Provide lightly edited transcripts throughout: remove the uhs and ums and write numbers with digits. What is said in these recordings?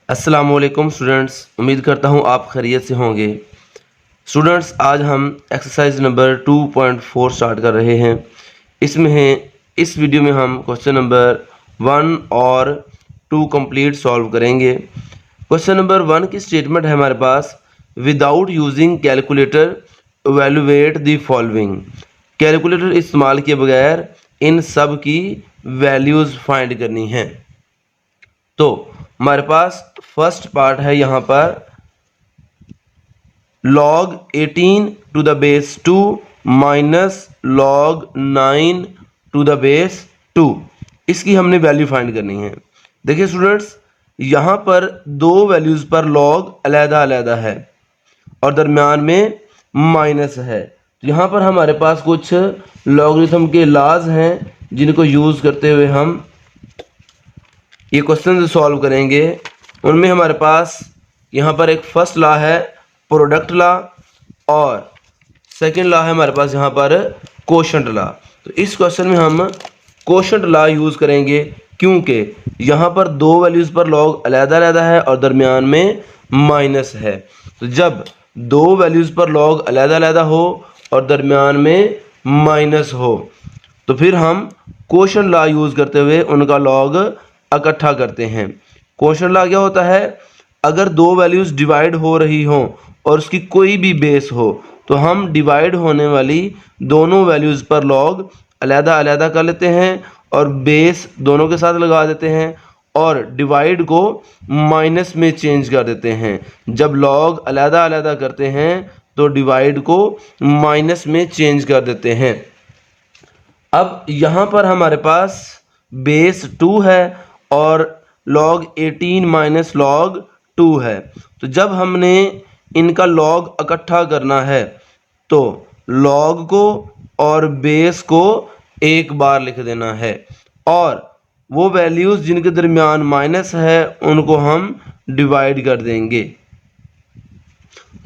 अस्सलाम वालेकुम स्टूडेंट्स, उम्मीद करता हूँ आप खैरियत से होंगे। स्टूडेंट्स, आज हम एक्सरसाइज नंबर 2.4 स्टार्ट कर रहे हैं। इस वीडियो में हम क्वेश्चन नंबर 1 और 2 कंप्लीट सॉल्व करेंगे। क्वेश्चन नंबर 1 की स्टेटमेंट है हमारे पास, without using calculator evaluate the following. Calculator इस्तेमाल किए बगैर इन सब की वैल्यूज़ फाइंड करनी है। तो हमारे पास फर्स्ट पार्ट है यहाँ पर log 18 to the base 2 minus log 9 to the base 2। इसकी हमने वैल्यू फाइंड करनी है। देखिए स्टूडेंट्स, यहाँ पर दो वैल्यूज़ पर log अलग-अलग है और दरम्यान में माइनस है। तो यहाँ पर हमारे पास कुछ लॉगरिथम के लाज हैं जिनको यूज़ करते हुए हम ये क्वेश्चन सॉल्व करेंगे। उनमें हमारे पास यहाँ पर एक फर्स्ट लॉ है प्रोडक्ट लॉ और सेकंड लॉ है हमारे पास यहाँ पर कोशेंट लॉ। तो इस क्वेश्चन में हम कोशेंट लॉ यूज़ करेंगे क्योंकि यहाँ पर दो वैल्यूज़ पर लॉग अलग-अलग है और दरमियान में माइनस है। तो जब दो वैल्यूज़ पर लॉग अलग-अलग हो और दरमियान में माइनस हो तो फिर हम कोशेंट लॉ यूज़ करते हुए उनका लॉग इकट्ठा करते हैं। कोशेंट लॉ क्या होता है, अगर दो वैल्यूज़ डिवाइड हो रही हों और उसकी कोई भी बेस हो तो हम डिवाइड होने वाली दोनों वैल्यूज़ पर लॉग अलग-अलग कर लेते हैं और बेस दोनों के साथ लगा देते हैं और डिवाइड को माइनस में चेंज कर देते हैं। जब लॉग अलग-अलग करते हैं तो डिवाइड को माइनस में चेंज कर देते हैं। अब यहाँ पर हमारे पास बेस 2 है और log 18 माइनस log 2 है। तो जब हमने इनका log इकट्ठा करना है तो log को और बेस को एक बार लिख देना है और वो वैल्यूज़ जिनके दरमियान माइनस है उनको हम डिवाइड कर देंगे।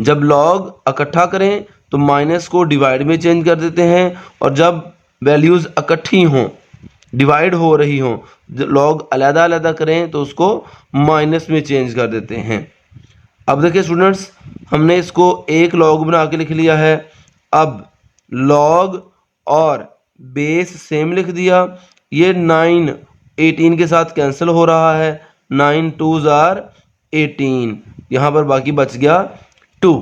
जब log इकट्ठा करें तो माइनस को डिवाइड में चेंज कर देते हैं और जब वैल्यूज़ इकट्ठी हों डिवाइड हो रही हों लॉग अलग-अलग करें तो उसको माइनस में चेंज कर देते हैं। अब देखिए स्टूडेंट्स, हमने इसको एक लॉग बना के लिख लिया है। अब लॉग और बेस सेम लिख दिया। ये 9 18 के साथ कैंसिल हो रहा है, 9 2s are 18, यहाँ पर बाकी बच गया 2।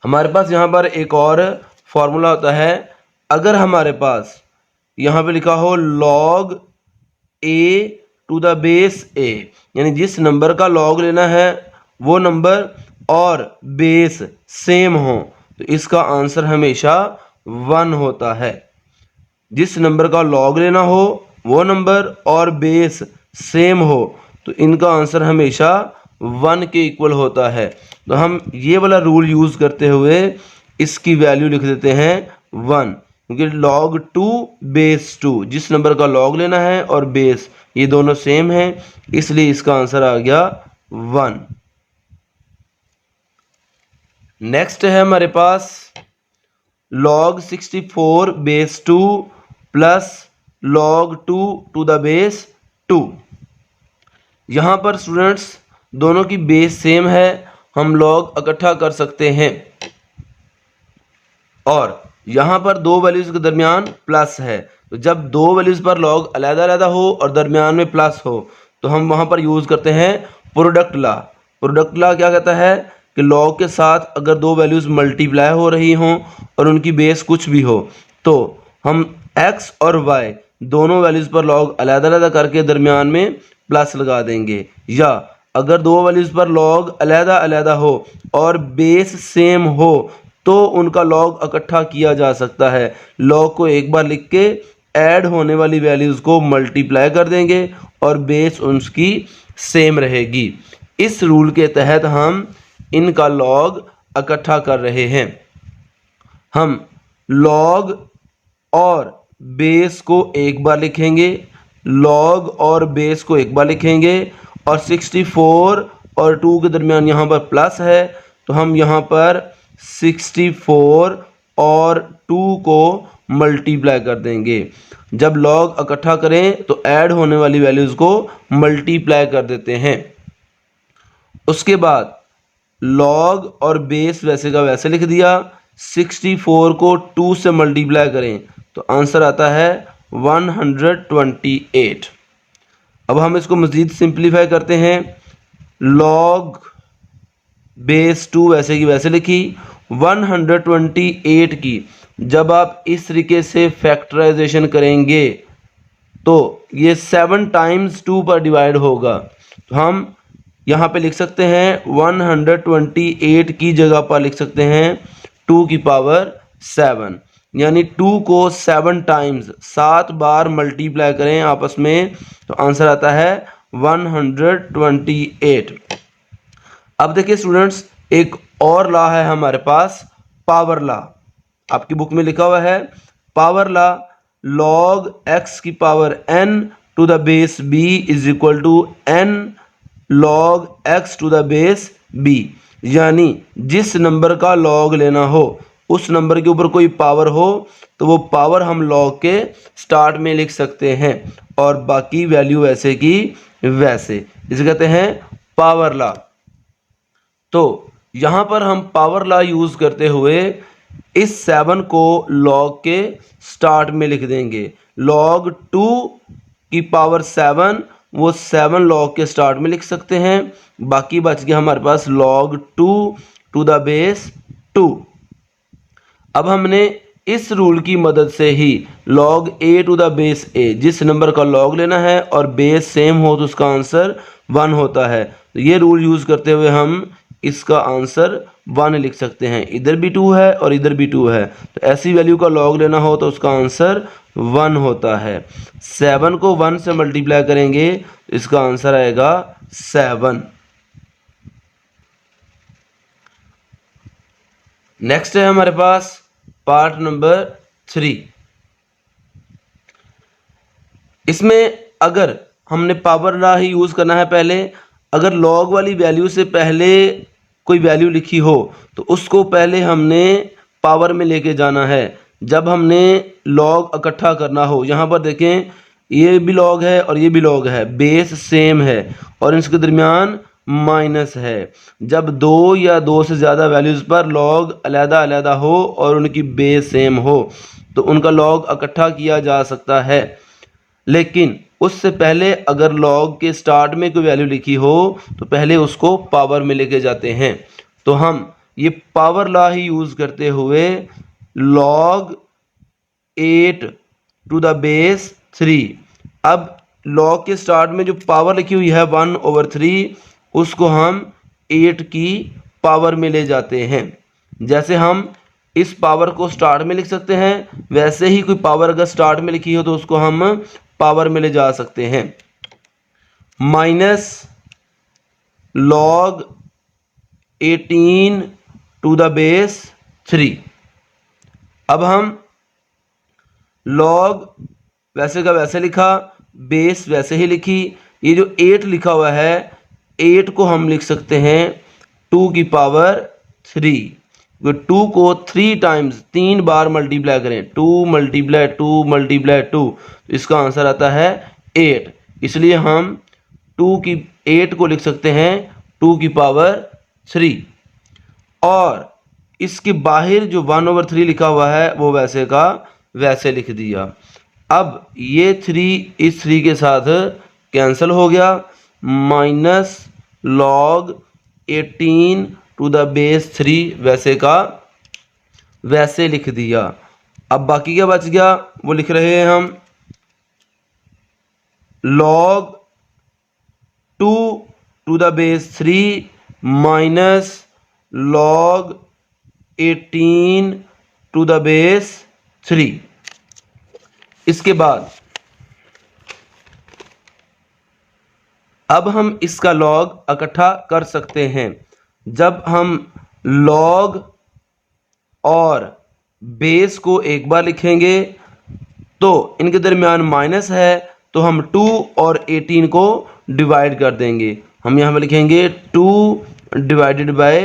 हमारे पास यहाँ पर एक और फॉर्मूला होता है, अगर हमारे पास यहाँ पे लिखा हो log a to the base a, यानी जिस नंबर का log लेना है वो नंबर और बेस सेम हो तो इसका आंसर हमेशा 1 होता है। जिस नंबर का log लेना हो वो नंबर और बेस सेम हो तो इनका आंसर हमेशा 1 के इक्वल होता है। तो हम ये वाला रूल यूज़ करते हुए इसकी वैल्यू लिख देते हैं 1, क्योंकि log 2 बेस 2, जिस नंबर का log लेना है और बेस ये दोनों सेम हैं इसलिए इसका आंसर आ गया 1। नेक्स्ट है हमारे पास log 64 base 2 plus log 2 to the base 2। यहाँ पर स्टूडेंट्स दोनों की बेस सेम है, हम log इकट्ठा कर सकते हैं और यहाँ पर दो वैल्यूज़ के दरमियान प्लस है। तो जब दो वैल्यूज़ पर log अलग-अलग हो और दरमियान में प्लस हो तो हम वहाँ पर यूज़ करते हैं प्रोडक्ट लॉ। प्रोडक्ट लॉ क्या कहता है कि log के साथ अगर दो वैल्यूज़ मल्टीप्लाई हो रही हों और उनकी बेस कुछ भी हो तो हम x और y दोनों वैल्यूज़ पर log अलग-अलग करके दरमियान में प्लस लगा देंगे। या अगर दो वैल्यूज़ पर log अलग-अलग हो और बेस सेम हो तो उनका log इकट्ठा किया जा सकता है। log को एक बार लिख के ऐड होने वाली वैल्यूज़ को मल्टीप्लाई कर देंगे और बेस उसकी सेम रहेगी। इस रूल के तहत हम इनका log इकट्ठा कर रहे हैं। हम log और बेस को एक बार लिखेंगे, log और बेस को एक बार लिखेंगे और 64 और 2 के दरमियान यहाँ पर प्लस है तो हम यहाँ पर 64 और 2 को मल्टीप्लाई कर देंगे। जब log इकट्ठा करें तो ऐड होने वाली वैल्यूज़ को मल्टीप्लाई कर देते हैं। उसके बाद लॉग और बेस वैसे का वैसे लिख दिया। 64 को 2 से मल्टीप्लाई करें तो आंसर आता है 128। अब हम इसको मज़ीद सिंप्लीफाई करते हैं। लॉग बेस 2 वैसे की वैसे लिखी। 128 की जब आप इस तरीके से फैक्टराइजेशन करेंगे तो ये 7 टाइम्स 2 पर डिवाइड होगा। तो हम यहाँ पे लिख सकते हैं 128 की जगह पर लिख सकते हैं 2 की पावर 7, यानी 2 को 7 टाइम्स 7 बार मल्टीप्लाई करें आपस में तो आंसर आता है 128। अब देखिए स्टूडेंट्स, एक और लॉ है हमारे पास, पावर लॉ। आपकी बुक में लिखा हुआ है पावर लॉ, log x की power n to the base b is equal to n log x to the base b। यानी जिस नंबर का log लेना हो, उस नंबर के ऊपर कोई पावर हो तो वो पावर हम log के स्टार्ट में लिख सकते हैं और बाकी वैल्यू वैसे की वैसे, इसे कहते हैं पावर लॉ। तो यहाँ पर हम पावर लॉ यूज़ करते हुए इस 7 को log के स्टार्ट में लिख देंगे। log 2 की पावर 7 वो 7 log के स्टार्ट में लिख सकते हैं। बाकी बच गया हमारे पास log 2 टू द बेस 2। अब हमने इस रूल की मदद से ही log a to the base a, जिस नंबर का log लेना है और बेस सेम हो तो उसका आंसर 1 होता है। तो ये रूल यूज़ करते हुए हम इसका आंसर 1 लिख सकते हैं। इधर भी 2 है और इधर भी 2 है, तो ऐसी वैल्यू का log लेना हो तो उसका आंसर 1 होता है। 7 को 1 से मल्टीप्लाई करेंगे तो इसका आंसर आएगा 7। नेक्स्ट है हमारे पास पार्ट नंबर 3। इसमें अगर हमने पावर लॉ ही यूज़ करना है पहले, अगर log वाली वैल्यू से पहले कोई वैल्यू लिखी हो तो उसको पहले हमने पावर में लेके जाना है। जब हमने log इकट्ठा करना हो, यहाँ पर देखें ये भी log है और ये भी log है, बेस सेम है और इसके दरमियान माइनस है। जब 2 या 2 से ज़्यादा वैल्यूज़ पर log अलग-अलग हो और उनकी बेस सेम हो तो उनका log इकट्ठा किया जा सकता है। लेकिन उससे पहले अगर log के स्टार्ट में कोई वैल्यू लिखी हो तो पहले उसको पावर में लेके जाते हैं। तो हम ये पावर लॉ ही यूज़ करते हुए log 8 टू द बेस 3, अब log के स्टार्ट में जो पावर लिखी हुई है 1/3, उसको हम 8 की पावर में ले जाते हैं। जैसे हम इस पावर को स्टार्ट में लिख सकते हैं, वैसे ही कोई पावर अगर स्टार्ट में लिखी हो तो उसको हम पावर में ले जा सकते हैं। Minus log 18 to the base 3। अब हम log वैसे का वैसे लिखा, बेस वैसे ही लिखी। ये जो 8 लिखा हुआ है, 8 को हम लिख सकते हैं 2 की पावर 3। 2 को 3 टाइम्स 3 बार मल्टीप्लाई करें, 2 मल्टीप्लाई 2 मल्टीप्लाई 2, तो इसका आंसर आता है 8। इसलिए हम 8 को लिख सकते हैं 2 की पावर 3। और इसके बाहर जो 1/3 लिखा हुआ है वो वैसे का वैसे लिख दिया। अब ये 3 इस 3 के साथ कैंसिल हो गया। Minus log 18 to the base 3 वैसे का वैसे लिख दिया। अब बाकी क्या बच गया वो लिख रहे हैं हम, log 2 to the base 3 minus log 18 to the base 3। इसके बाद अब हम इसका log इकट्ठा कर सकते हैं। जब हम log और बेस को एक बार लिखेंगे तो इनके दरमियान माइनस है, तो हम 2 और 18 को डिवाइड कर देंगे। हम यहाँ पे लिखेंगे 2 डिवाइडेड बाय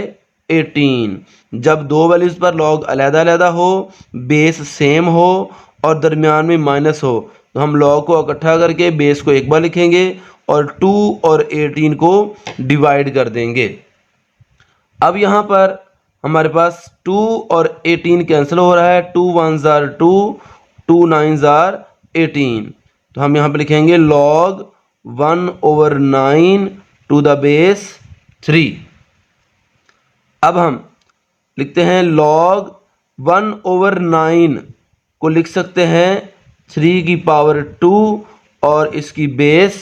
18। जब दो वैल्यूज़ पर log अलग-अलग हो, बेस सेम हो और दरमियान में माइनस हो तो हम log को इकट्ठा करके बेस को एक बार लिखेंगे और 2 और 18 को डिवाइड कर देंगे। अब यहाँ पर हमारे पास 2 और 18 कैंसिल हो रहा है, 2 1s are 2, 2 9s are 18। तो हम यहाँ पे लिखेंगे log 1/9 टू द बेस 3। अब हम लिखते हैं log 1/9 को लिख सकते हैं 3 की पावर 2 और इसकी बेस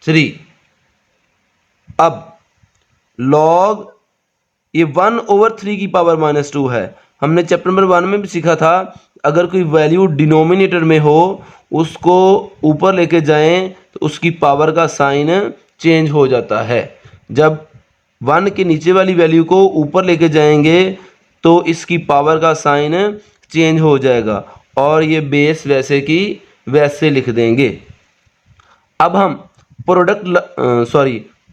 3। अब log ये 1/3 की पावर -2 है। हमने चैप्टर नंबर 1 में भी सीखा था, अगर कोई वैल्यू डिनोमिनेटर में हो उसको ऊपर लेके जाएं तो उसकी पावर का साइन चेंज हो जाता है। जब 1 के नीचे वाली वैल्यू को ऊपर लेके जाएंगे तो इसकी पावर का साइन चेंज हो जाएगा और ये बेस वैसे की वैसे लिख देंगे। अब हम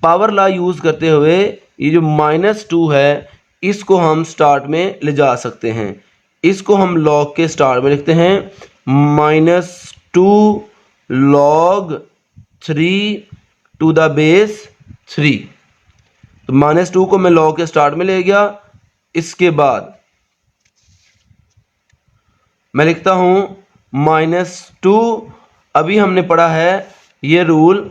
पावर लॉ यूज़ करते हुए ये जो -2 है इसको हम स्टार्ट में ले जा सकते हैं। इसको हम log के स्टार्ट में लिखते हैं -2 log 3 टू द बेस 3। तो -2 को मैं log के स्टार्ट में ले गया। इसके बाद मैं लिखता हूं -2। अभी हमने पढ़ा है ये रूल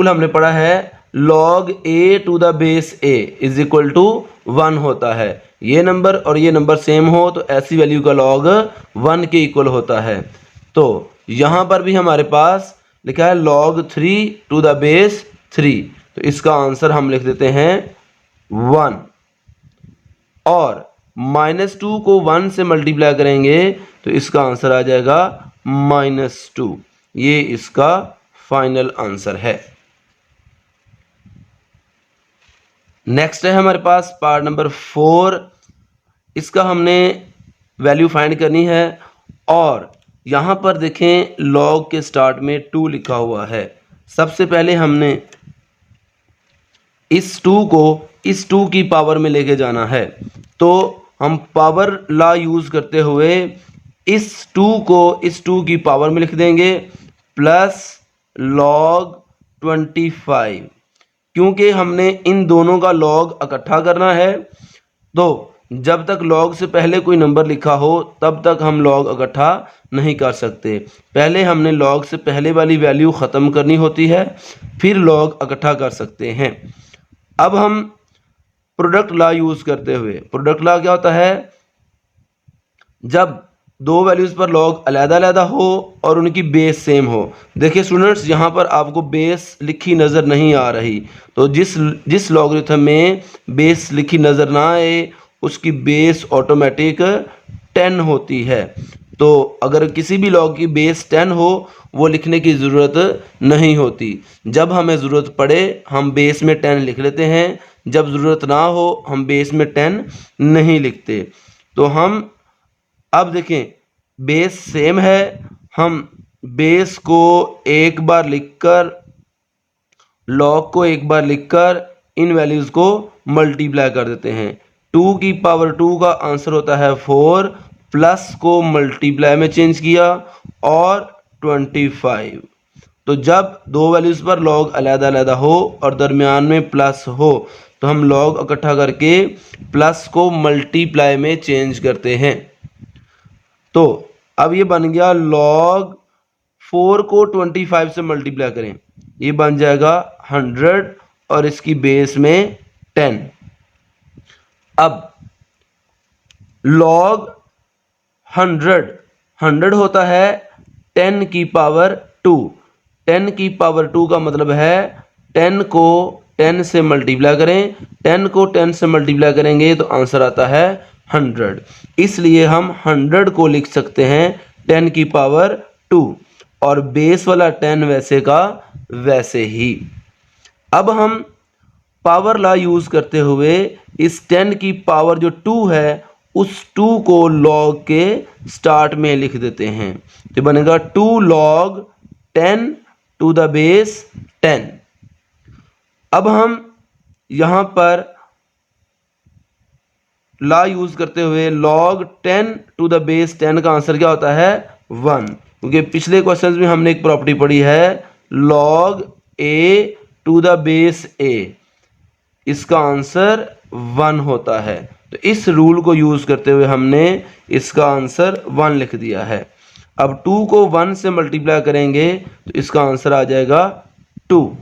हमने पढ़ा है log a to the base a is equal to 1 होता है। ये नंबर और ये नंबर सेम हो तो ऐसी वैल्यू का log 1 के इक्वल होता है। तो यहाँ पर भी हमारे पास लिखा है log 3 टू द बेस 3। तो इसका आंसर हम लिख देते हैं 1। और -2 को 1 से मल्टीप्लाई करेंगे तो इसका आंसर आ जाएगा -2। ये इसका फाइनल आंसर है। नेक्स्ट है हमारे पास पार्ट नंबर 4। इसका हमने वैल्यू फाइंड करनी है और यहाँ पर देखें log के स्टार्ट में 2 लिखा हुआ है। सबसे पहले हमने इस 2 को इस 2 की पावर में लेके जाना है। तो हम पावर लॉ यूज़ करते हुए इस 2 को इस 2 की पावर में लिख देंगे प्लस log 25। क्योंकि हमने इन दोनों का log इकट्ठा करना है तो जब तक log से पहले कोई नंबर लिखा हो तब तक हम log इकट्ठा नहीं कर सकते। पहले हमने log से पहले वाली वैल्यू ख़त्म करनी होती है फिर log इकट्ठा कर सकते हैं। अब हम प्रोडक्ट लॉ यूज़ करते हुए, प्रोडक्ट लॉ क्या होता है, जब दो वैल्यूज़ पर log अलग-अलग हो और उनकी बेस सेम हो। देखिए स्टूडेंट्स, यहाँ पर आपको बेस लिखी नज़र नहीं आ रही, तो जिस लॉगरिथम में बेस लिखी नज़र ना आए उसकी बेस ऑटोमेटिक 10 होती है। तो अगर किसी भी log की बेस 10 हो वो लिखने की ज़रूरत नहीं होती। जब हमें ज़रूरत पड़े हम बेस में 10 लिख लेते हैं, जब ज़रूरत ना हो हम बेस में 10 नहीं लिखते। तो हम अब देखें बेस सेम है, हम बेस को एक बार लिखकर log को एक बार लिखकर इन वैल्यूज़ को मल्टीप्लाई कर देते हैं। 2 की पावर 2 का आंसर होता है 4, प्लस को मल्टीप्लाई में चेंज किया और 25। तो जब दो वैल्यूज़ पर log अलग-अलग हो और दरमियान में प्लस हो तो हम log इकट्ठा करके प्लस को मल्टीप्लाई में चेंज करते हैं। तो अब ये बन गया log 4 को 25 से मल्टीप्लाई करें, ये बन जाएगा 100 और इसकी बेस में 10। अब log 100 होता है 10 की पावर 2। 10 की पावर 2 का मतलब है 10 को 10 से मल्टीप्लाई करें, 10 को 10 से मल्टीप्लाई करेंगे तो आंसर आता है 100। इसलिए हम 100 को लिख सकते हैं 10 की पावर 2 और बेस वाला 10 वैसे का वैसे ही। अब हम पावर लॉ यूज़ करते हुए इस 10 की पावर जो 2 है उस 2 को log के स्टार्ट में लिख देते हैं, तो बनेगा 2 log 10 टू द बेस 10। अब हम यहाँ पर लॉ यूज़ करते हुए log 10 टू द बेस 10 का आंसर क्या होता है 1। क्योंकि पिछले क्वेश्चंस में हमने एक प्रॉपर्टी पढ़ी है log a to the base a, इसका आंसर 1 होता है। तो इस रूल को यूज करते हुए हमने इसका आंसर 1 लिख दिया है। अब 2 को 1 से मल्टीप्लाई करेंगे तो इसका आंसर आ जाएगा 2।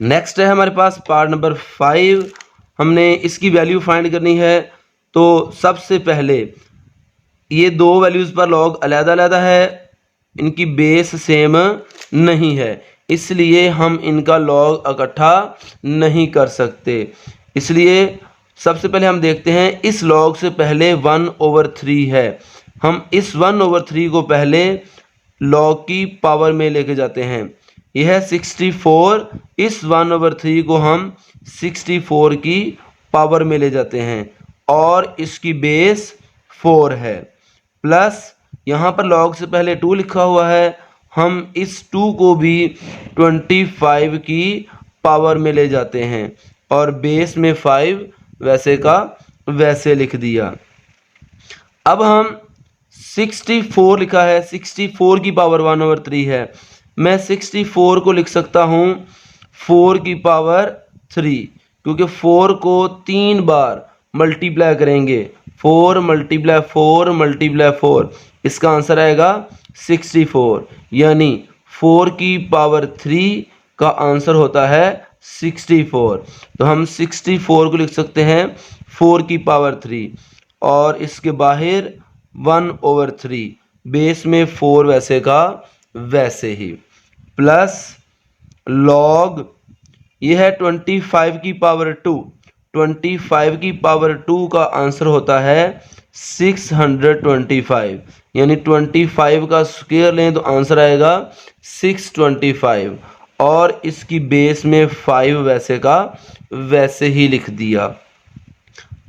नेक्स्ट है हमारे पास पार्ट नंबर 5। हमने इसकी वैल्यू फाइंड करनी है। तो सबसे पहले ये दो वैल्यूज पर लॉग अलग-अलग है, इनकी बेस सेम नहीं है, इसलिए हम इनका लॉग इकट्ठा नहीं कर सकते। इसलिए सबसे पहले हम देखते हैं इस लॉग से पहले 1/3 है। हम इस 1/3 को पहले लॉग की पावर में लेके जाते हैं। यह है 64, इस 1/3 को हम 64 की पावर में ले जाते हैं और इसकी बेस 4 है। प्लस यहाँ पर लॉग से पहले 2 लिखा हुआ है, हम इस 2 को भी 25 की पावर में ले जाते हैं और बेस में 5 वैसे का वैसे लिख दिया। अब हम 64 लिखा है, 64 की पावर 1/3 है, मैं 64 को लिख सकता हूँ 4 की पावर 3, क्योंकि 4 को 3 बार मल्टीप्लाई करेंगे, 4 × 4 × 4, इसका आंसर आएगा 64, यानी 4 की पावर 3 का आंसर होता है 64। तो हम 64 को लिख सकते हैं 4 की पावर 3 और इसके बाहर 1/3, बेस में 4 वैसे का वैसे ही, प्लस लॉग ये है 25 की पावर 2, 25 की पावर 2 का आंसर होता है 625, यानी 25 का स्क्वायर लें तो आंसर आएगा 625 और इसकी बेस में 5 वैसे का वैसे ही लिख दिया।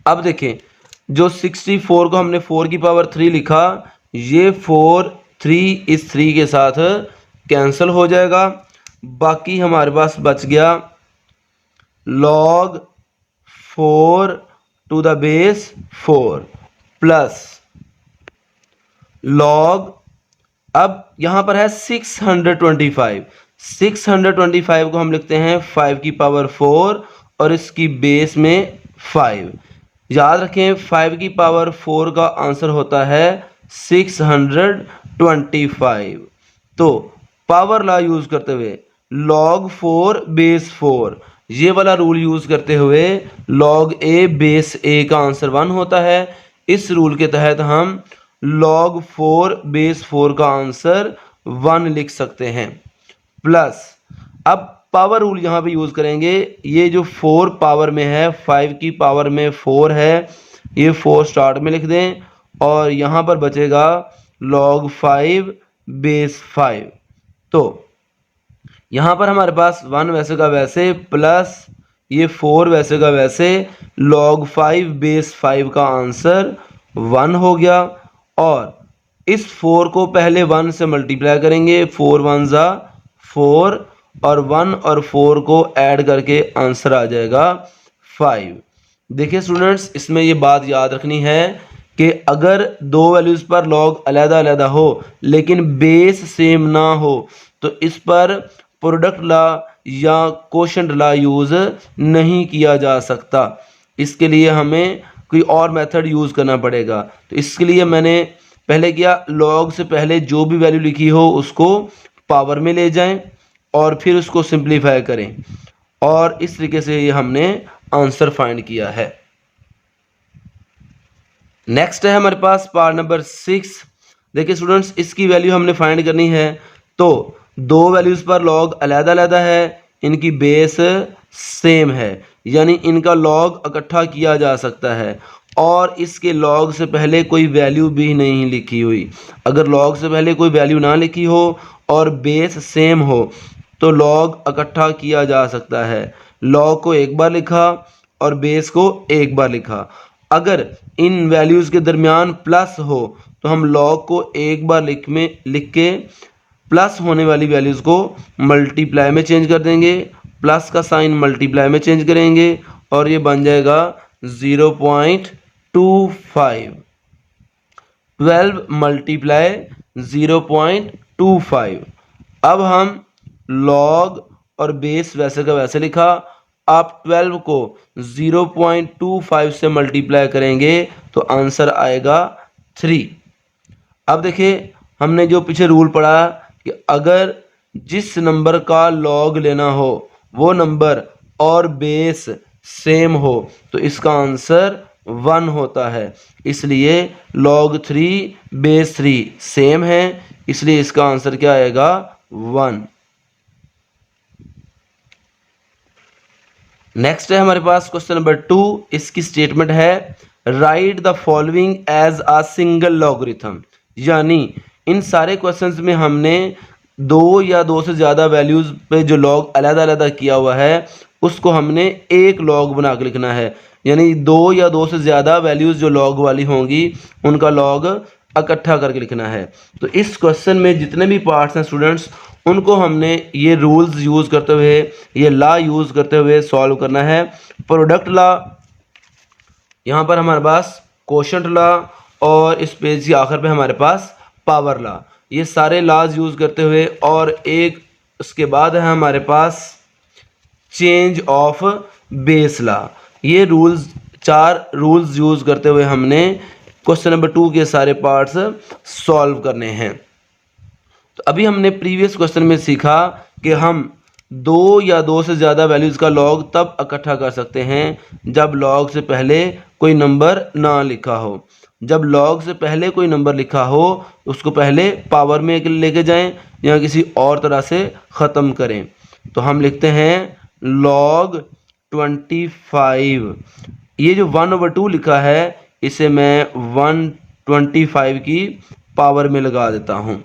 अब देखें जो 64 को हमने 4 की पावर 3 लिखा, ये 4 3 इस 3 के साथ कैंसिल हो जाएगा, बाकी हमारे पास बच गया log 4 to the base 4 plus log, अब यहां पर है 625, 625 को हम लिखते हैं 5 की पावर 4 और इसकी बेस में 5। याद रखें 5 की पावर 4 का आंसर होता है 625। तो पावर लॉ यूज करते हुए log 4 बेस 4, ये वाला रूल यूज करते हुए log a बेस a का आंसर 1 होता है। इस रूल के तहत हम log 4 बेस 4 का आंसर 1 लिख सकते हैं। प्लस अब पावर रूल यहाँ पे यूज करेंगे, ये जो 4 पावर में है, 5 की पावर में 4 है, ये 4 स्टार्ट में लिख दें और यहाँ पर बचेगा log 5 बेस 5। तो यहाँ पर हमारे पास 1 वैसे का वैसे प्लस ये 4 वैसे का वैसे, log 5 बेस 5 का आंसर 1 हो गया और इस 4 को पहले 1 से मल्टीप्लाई करेंगे, 4 1 ज़ा 4 और 1 और 4 को ऐड करके आंसर आ जाएगा 5। देखिए स्टूडेंट्स, इसमें ये बात याद रखनी है कि अगर दो वैल्यूज़ पर लॉग अलग-अलग हो लेकिन बेस सेम ना हो तो इस पर प्रोडक्ट लॉ या कोशेंट लॉ यूज़ नहीं किया जा सकता। इसके लिए हमें कोई और मेथड यूज़ करना पड़ेगा। तो इसके लिए मैंने पहले किया, लॉग से पहले जो भी वैल्यू लिखी हो उसको पावर में ले जाएं और फिर उसको सिंप्लीफाई करें और इस तरीके से ये हमने आंसर फाइंड किया है। नेक्स्ट है हमारे पास पार्ट नंबर 6। देखिए स्टूडेंट्स, इसकी वैल्यू हमने फाइंड करनी है। तो दो वैल्यूज़ पर लॉग अलग-अलग है, इनकी बेस सेम है, यानी इनका लॉग इकट्ठा किया जा सकता है और इसके लॉग से पहले कोई वैल्यू भी नहीं लिखी हुई। अगर लॉग से पहले कोई वैल्यू ना लिखी हो और बेस सेम हो तो लॉग इकट्ठा किया जा सकता है। लॉग को एक बार लिखा और बेस को एक बार लिखा। अगर इन वैल्यूज़ के दरमियान प्लस हो तो हम लॉग को एक बार लिख के प्लस होने वाली वैल्यूज़ को मल्टीप्लाई में चेंज कर देंगे, प्लस का साइन मल्टीप्लाई में चेंज करेंगे और ये बन जाएगा 0.25। 12 मल्टीप्लाई 0.25। अब हम लॉग और बेस वैसे का वैसे लिखा। आप 12 को 0.25 से मल्टीप्लाई करेंगे तो आंसर आएगा 3। अब देखिए हमने जो पीछे रूल पढ़ा कि अगर जिस नंबर का लॉग लेना हो वो नंबर और बेस सेम हो तो इसका आंसर 1 होता है। इसलिए log 3 बेस 3 सेम है, इसलिए इसका आंसर क्या आएगा 1। नेक्स्ट है हमारे पास क्वेश्चन नंबर 2। इसकी स्टेटमेंट है write the following as a single logarithm. यानी इन सारे क्वेश्चंस में हमने 2 या 2 से ज़्यादा वैल्यूज़ पे जो लॉग अलग-अलग किया हुआ है उसको हमने एक लॉग बना के लिखना है। यानी 2 या 2 से ज़्यादा वैल्यूज़ जो लॉग वाली होंगी उनका लॉग इकट्ठा करके लिखना है। तो इस क्वेश्चन में जितने भी पार्ट्स हैं स्टूडेंट्स उनको हमने ये रूल्स यूज़ करते हुए, ये लॉ यूज़ करते हुए सॉल्व करना है। प्रोडक्ट लॉ, यहाँ पर हमारे पास कोशेंट लॉ और इस पेज के आखिर पे हमारे पास पावर लॉ, ये सारे लॉज यूज़ करते हुए, और एक उसके बाद है हमारे पास चेंज ऑफ बेस लॉ। ये रूल्स 4 रूल्स यूज़ करते हुए हमने क्वेश्चन नंबर 2 के सारे पार्ट्स सॉल्व करने हैं। तो अभी हमने प्रीवियस क्वेश्चन में सीखा कि हम 2 या 2 से ज़्यादा वैल्यूज़ का लॉग तब इकट्ठा कर सकते हैं जब लॉग से पहले कोई नंबर ना लिखा हो। जब लॉग से पहले कोई नंबर लिखा हो उसको पहले पावर में लेके जाएं या किसी और तरह से ख़त्म करें। तो हम लिखते हैं log 25। ये जो 1/2 लिखा है इसे मैं 125 की पावर में लगा देता हूँ।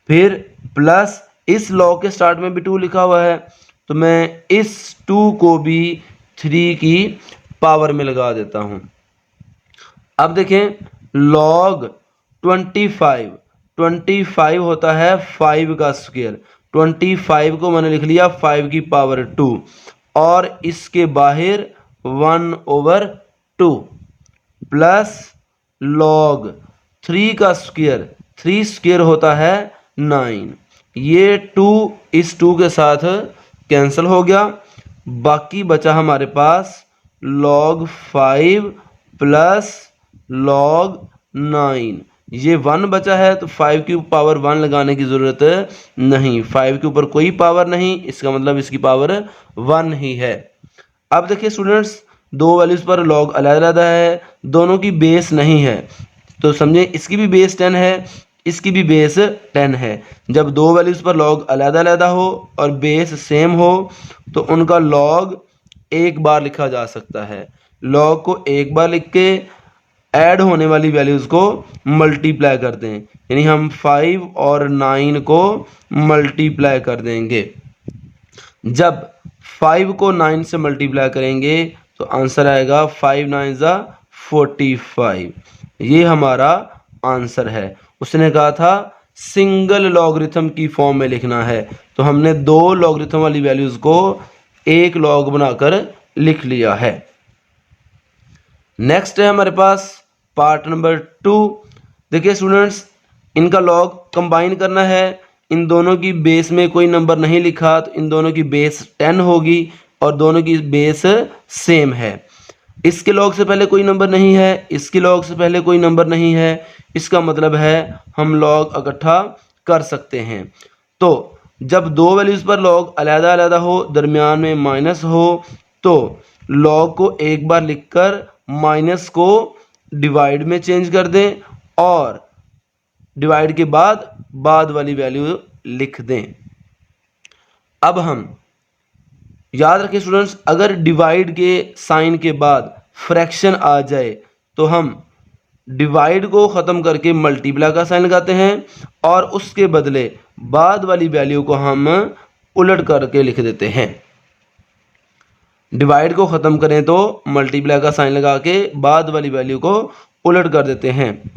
फिर प्लस इस लॉग के स्टार्ट में भी 2 लिखा हुआ है तो मैं इस 2 को भी 3 की पावर में लगा देता हूँ। अब देखें log 25 होता है 5 का स्क्वायर। 25 को मैंने लिख लिया 5 की पावर 2 और इसके बाहर 1/2 प्लस log 3 का स्क्वायर। 3 स्क्वायर होता है 9। ये 2 इस 2 के साथ कैंसिल हो गया। बाकी बचा हमारे पास log 5 प्लस log 9। ये 1 बचा है तो 5 की पावर 1 लगाने की ज़रूरत नहीं। 5 के ऊपर कोई पावर नहीं, इसका मतलब इसकी पावर 1 ही है। अब देखिए स्टूडेंट्स, 2 वैल्यूज़ पर लॉग अलग-अलग है, दोनों की बेस नहीं है। तो समझे इसकी भी बेस 10 है, इसकी भी बेस 10 है। जब 2 वैल्यूज़ पर लॉग अलग-अलग हो और बेस सेम हो तो उनका लॉग एक बार लिखा जा सकता है। लॉग को एक बार लिख के ऐड होने वाली वैल्यूज़ को मल्टीप्लाई कर दें, यानी हम 5 और 9 को मल्टीप्लाई कर देंगे। जब 5 को 9 से मल्टीप्लाई करेंगे तो आंसर आएगा 5 9 ज़ा 45। ये हमारा आंसर है। उसने कहा था सिंगल लॉगरिथम की फॉर्म में लिखना है, तो हमने 2 लॉगरिथम वाली वैल्यूज़ को एक लॉग बनाकर लिख लिया है। नेक्स्ट है हमारे पास पार्ट नंबर 2। देखिए स्टूडेंट्स, इनका लॉग कंबाइन करना है। इन दोनों की बेस में कोई नंबर नहीं लिखा तो इन दोनों की बेस 10 होगी और दोनों की बेस सेम है। इसके लॉग से पहले कोई नंबर नहीं है, इसके लॉग से पहले कोई नंबर नहीं है, इसका मतलब है हम लॉग इकट्ठा कर सकते हैं। तो जब 2 वैल्यूज़ पर लॉग अलग-अलग हो, दरमियान में माइनस हो, तो लॉग को एक बार लिखकर माइनस को डिवाइड में चेंज कर दें और डिवाइड के बाद वाली वैल्यू लिख दें। अब हम याद रखें स्टूडेंट्स, अगर डिवाइड के साइन के बाद फ्रैक्शन आ जाए तो हम डिवाइड को ख़त्म करके मल्टीप्लाई का साइन लगाते हैं और उसके बदले बाद वाली वैल्यू को हम उलट करके लिख देते हैं। डिवाइड को ख़त्म करें तो मल्टीप्लाई का साइन लगा के बाद वाली वैल्यू को उलट कर देते हैं।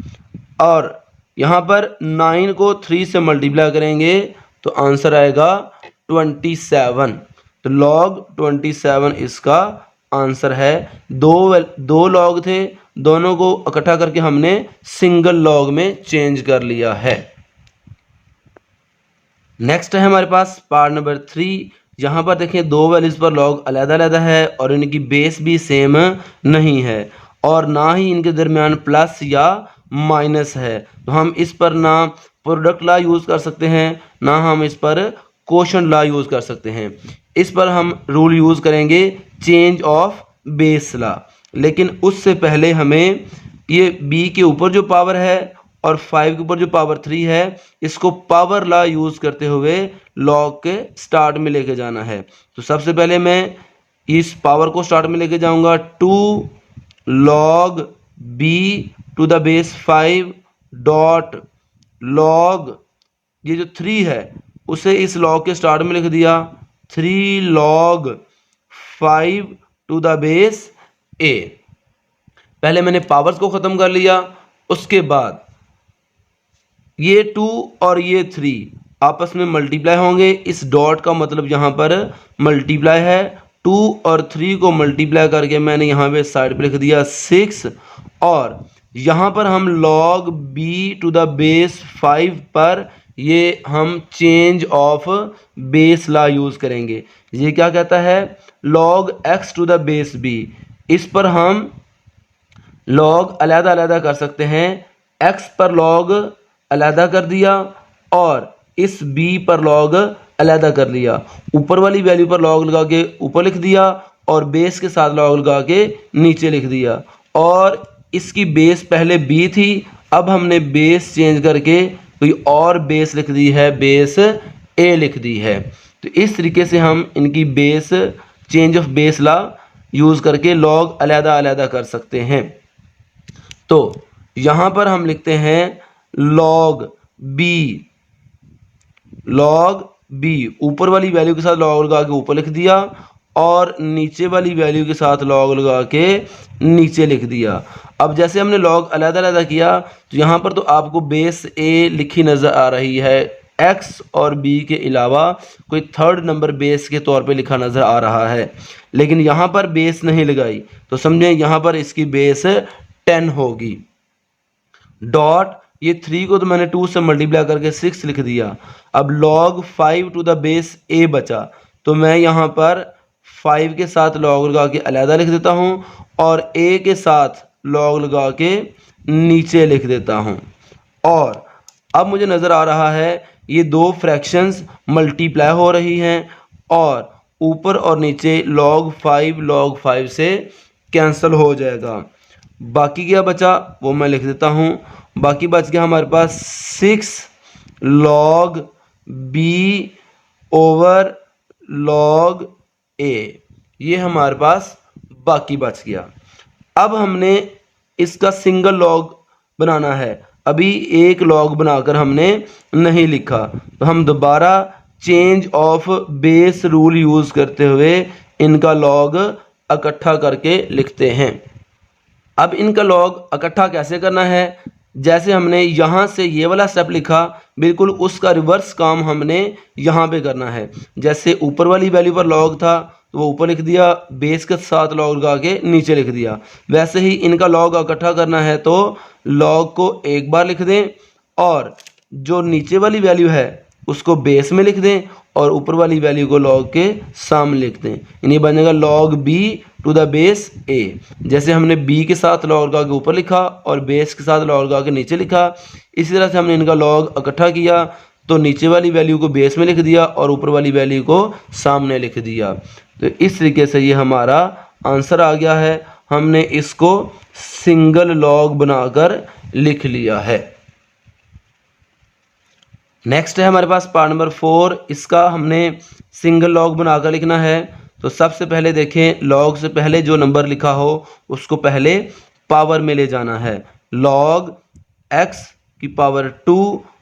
और यहाँ पर 9 को 3 से मल्टीप्लाई करेंगे तो आंसर आएगा 27। तो log 27 इसका आंसर है। दो लॉग थे, दोनों को इकट्ठा करके हमने सिंगल लॉग में चेंज कर लिया है। नेक्स्ट है हमारे पास पार्ट नंबर 3। यहाँ पर देखें दो वैल्यूज़ पर लॉग अलग-अलग है और इनकी बेस भी सेम नहीं है और ना ही इनके दरमियान प्लस या माइनस है। तो हम इस पर ना प्रोडक्ट लॉ यूज़ कर सकते हैं, ना हम इस पर क्वोशंट लॉ यूज़ कर सकते हैं। इस पर हम रूल यूज़ करेंगे चेंज ऑफ बेस लॉ। लेकिन उससे पहले हमें ये b के ऊपर जो पावर है और 5 के ऊपर जो पावर 3 है, इसको पावर लॉ यूज़ करते हुए लॉग के स्टार्ट में लेके जाना है। तो सबसे पहले मैं इस पावर को स्टार्ट में लेके जाऊंगा 2 log b to the base 5 dot log ये जो 3 है उसे इस लॉग के स्टार्ट में लिख दिया 3 log 5 to the base a। पहले मैंने पावर्स को ख़त्म कर लिया, उसके बाद ये 2 और ये 3 आपस में मल्टीप्लाई होंगे। इस डॉट का मतलब यहाँ पर मल्टीप्लाई है। 2 और 3 को मल्टीप्लाई करके मैंने यहाँ पे साइड पे लिख दिया 6 और यहाँ पर हम log b to the base 5 पर ये हम change of base law use करेंगे। ये क्या कहता है log x to the base b। इस पर हम log अलग-अलग कर सकते हैं। x पर log अलग कर दिया और इस b पर log अलग कर लिया। ऊपर वाली वैल्यू पर log लगा के ऊपर लिख दिया और बेस के साथ log लगा के नीचे लिख दिया। और इसकी बेस पहले b थी, अब हमने बेस चेंज करके कोई और बेस लिख दी है, बेस a लिख दी है। तो इस तरीके से हम इनकी base change of base law use करके log अलग कर सकते हैं। तो यहाँ पर हम लिखते हैं log b ऊपर वाली वैल्यू के साथ log लगा के ऊपर लिख दिया और नीचे वाली वैल्यू के साथ log लगा के नीचे लिख दिया। अब जैसे हमने log अलग किया तो यहाँ पर तो आपको बेस a लिखी नज़र आ रही है, x और b के अलावा कोई थर्ड नंबर बेस के तौर पे लिखा नज़र आ रहा है। लेकिन यहाँ पर बेस नहीं लगाई तो समझें यहाँ पर इसकी बेस 10 होगी। डॉट ये 3 को तो मैंने 2 से मल्टीप्लाई करके 6 लिख दिया। अब log 5 to the base a बचा तो मैं यहाँ पर 5 के साथ log लगा के अलग लिख देता हूँ और a के साथ log लगा के नीचे लिख देता हूँ। और अब मुझे नज़र आ रहा है ये दो फ्रैक्शंस मल्टीप्लाई हो रही हैं और ऊपर और नीचे log 5 से कैंसिल हो जाएगा। बाकी क्या बचा वो मैं लिख देता हूँ। बाकी बच गया हमारे पास 6 log b over log a। ये हमारे पास बाकी बच गया। अब हमने इसका सिंगल लॉग बनाना है। अभी एक लॉग बनाकर हमने नहीं लिखा तो हम दोबारा change of base rule use करते हुए इनका लॉग इकट्ठा करके लिखते हैं। अब इनका लॉग इकट्ठा कैसे करना है, जैसे हमने यहाँ से ये वाला स्टेप लिखा बिल्कुल उसका रिवर्स काम हमने यहाँ पे करना है। जैसे ऊपर वाली वैल्यू पर लॉग था तो वो ऊपर लिख दिया, बेस के साथ लॉग लगा के नीचे लिख दिया। वैसे ही इनका लॉग इकट्ठा करना है तो लॉग को एक बार लिख दें और जो नीचे वाली वैल्यू है उसको बेस में लिख दें और ऊपर वाली वैल्यू को लॉग के सामने लिख दें। इन्हें बनेगा log b to the base a। जैसे हमने b के साथ लॉग लगा के ऊपर लिखा और बेस के साथ लॉग लगा के नीचे लिखा, इसी तरह से हमने इनका लॉग इकट्ठा किया तो नीचे वाली वैल्यू को बेस में लिख दिया और ऊपर वाली वैल्यू को सामने लिख दिया। तो इस तरीके से ये हमारा आंसर आ गया है। हमने इसको सिंगल लॉग बनाकर लिख लिया है। नेक्स्ट है हमारे पास पार्ट नंबर 4। इसका हमने सिंगल लॉग बनाकर लिखना है। तो सबसे पहले देखें, लॉग से पहले जो नंबर लिखा हो उसको पहले पावर में ले जाना है। log x की पावर 2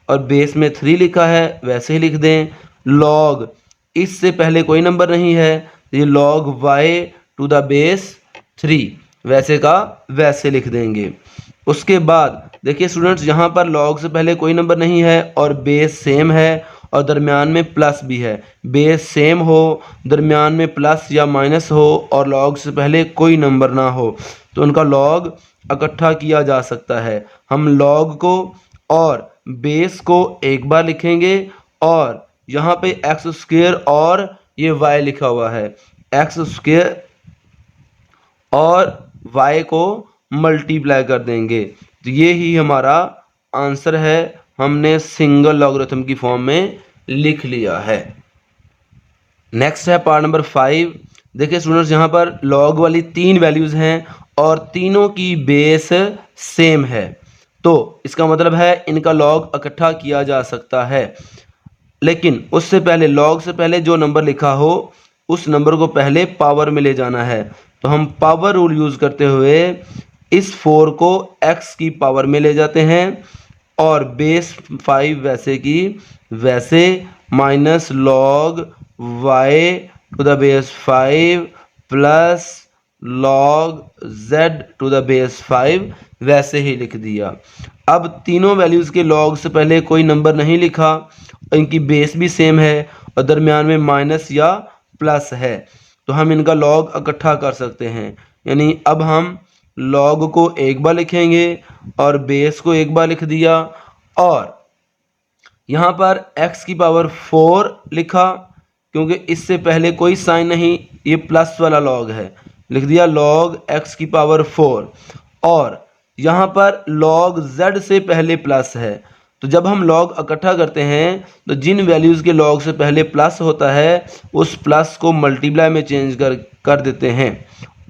और बेस में 3 लिखा है वैसे ही लिख दें। log इससे पहले कोई नंबर नहीं है, ये log y to the base 3 वैसे का वैसे लिख देंगे। उसके बाद देखिए स्टूडेंट्स, यहाँ पर log से पहले कोई नंबर नहीं है और बेस सेम है और दरमियान में प्लस भी है। बेस सेम हो, दरमियान में प्लस या माइनस हो और log से पहले कोई नंबर ना हो तो उनका log इकट्ठा किया जा सकता है। हम लॉग को और बेस को एक बार लिखेंगे और यहाँ पे एक्स स्क्वायर और ये वाई लिखा हुआ है, एक्स स्क्वायर और y को मल्टीप्लाई कर देंगे। तो ये ही हमारा आंसर है, हमने सिंगल लॉगरिथम की फॉर्म में लिख लिया है। नेक्स्ट है पार्ट नंबर 5। देखिए स्टूडेंट्स, यहाँ पर लॉग वाली 3 वैल्यूज़ हैं और तीनों की बेस सेम है, तो इसका मतलब है इनका लॉग इकट्ठा किया जा सकता है। लेकिन उससे पहले, लॉग से पहले जो नंबर लिखा हो उस नंबर को पहले पावर में ले जाना है। तो हम पावर रूल यूज़ करते हुए इस 4 को x की पावर में ले जाते हैं और बेस 5 वैसे की वैसे minus log y to the base 5 plus log z to the base 5 वैसे ही लिख दिया। अब तीनों वैल्यूज़ के लॉग से पहले कोई नंबर नहीं लिखा, इनकी बेस भी सेम है और दरमियान में माइनस या प्लस है, तो हम इनका लॉग इकट्ठा कर सकते हैं। यानी अब हम लॉग को एक बार लिखेंगे और बेस को एक बार लिख दिया और यहाँ पर x की पावर 4 लिखा, क्योंकि इससे पहले कोई साइन नहीं, ये प्लस वाला लॉग है, लिख दिया लॉग x की पावर 4। और यहाँ पर लॉग z से पहले प्लस है, तो जब हम लॉग इकट्ठा करते हैं तो जिन वैल्यूज़ के लॉग से पहले प्लस होता है उस प्लस को मल्टीप्लाई में चेंज कर देते हैं,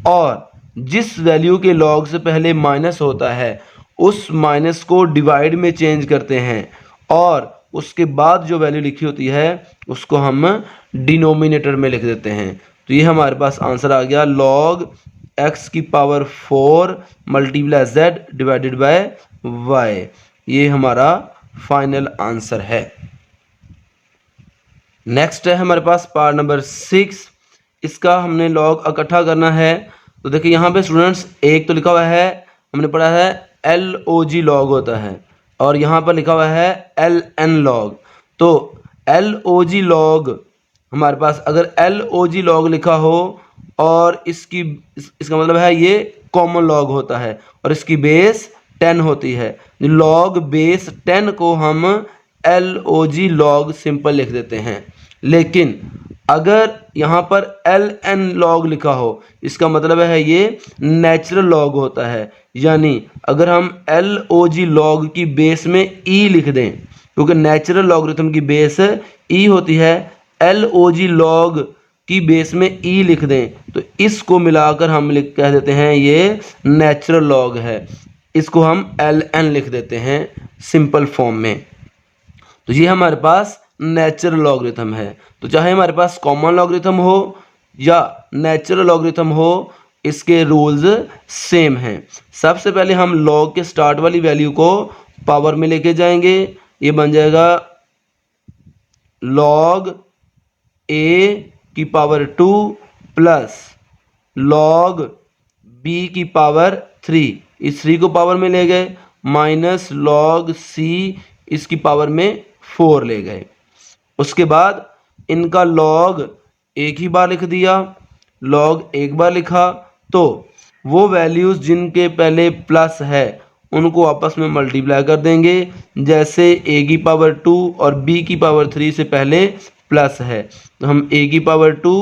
और जिस वैल्यू के लॉग से पहले माइनस होता है उस माइनस को डिवाइड में चेंज करते हैं, और उसके बाद जो वैल्यू लिखी होती है उसको हम डिनोमिनेटर में लिख देते हैं। तो ये हमारे पास आंसर आ गया, लॉग x की power 4 multiply z divided by y। ये हमारा फाइनल आंसर है। नेक्स्ट है हमारे पास पार्ट नंबर 6। इसका हमने लॉग इकट्ठा करना है। तो देखिए यहाँ पे स्टूडेंट्स एक तो लिखा हुआ है, हमने पढ़ा है LOG लॉग होता है, और यहाँ पर लिखा हुआ है LN लॉग। तो LOG लॉग हमारे पास, अगर LOG लॉग लिखा हो और इसका मतलब है ये कॉमन लॉग होता है और इसकी बेस 10 होती है। लॉग बेस 10 को हम LOG लॉग सिंपल लिख देते हैं। लेकिन अगर यहाँ पर LN लॉग लिखा हो, इसका मतलब है ये नेचुरल लॉग होता है। यानी अगर हम LOG लॉग की बेस में E लिख दें, क्योंकि नेचुरल लॉगरिथम की बेस E होती है, LOG लॉग की बेस में E लिख दें तो इसको मिलाकर हम कह देते हैं ये नेचुरल लॉग है। इसको हम LN लिख देते हैं सिंपल फॉर्म में। तो ये हमारे पास नेचुरल लॉगरिथम है। तो चाहे हमारे पास कॉमन लॉगरिथम हो या नेचुरल लॉगरिथम हो, इसके रूल्स सेम हैं। सबसे पहले हम लॉग के स्टार्ट वाली वैल्यू को पावर में लेके जाएंगे, ये बन जाएगा लॉग a की पावर 2 प्लस लॉग b की पावर 3, इस 3 को पावर में ले गए, माइनस लॉग c इसकी पावर में 4 ले गए। उसके बाद इनका लॉग एक ही बार लिख दिया, लॉग एक बार लिखा, तो वो वैल्यूज़ जिनके पहले प्लस है उनको आपस में मल्टीप्लाई कर देंगे। जैसे a की पावर 2 और b की पावर 3 से पहले प्लस है, तो हम a की पावर 2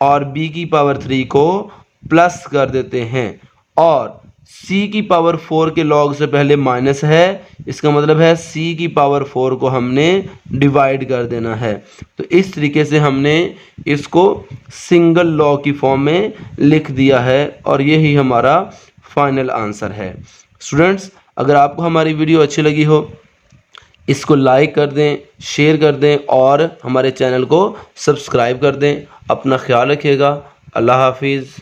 और b की पावर 3 को प्लस कर देते हैं, और c की पावर 4 के लॉग से पहले माइनस है, इसका मतलब है c की पावर 4 को हमने डिवाइड कर देना है। तो इस तरीके से हमने इसको सिंगल लॉग की फॉर्म में लिख दिया है और यही हमारा फाइनल आंसर है। स्टूडेंट्स, अगर आपको हमारी वीडियो अच्छी लगी हो इसको लाइक कर दें, शेयर कर दें और हमारे चैनल को सब्सक्राइब कर दें। अपना ख्याल रखिएगा। अल्लाह हाफिज़।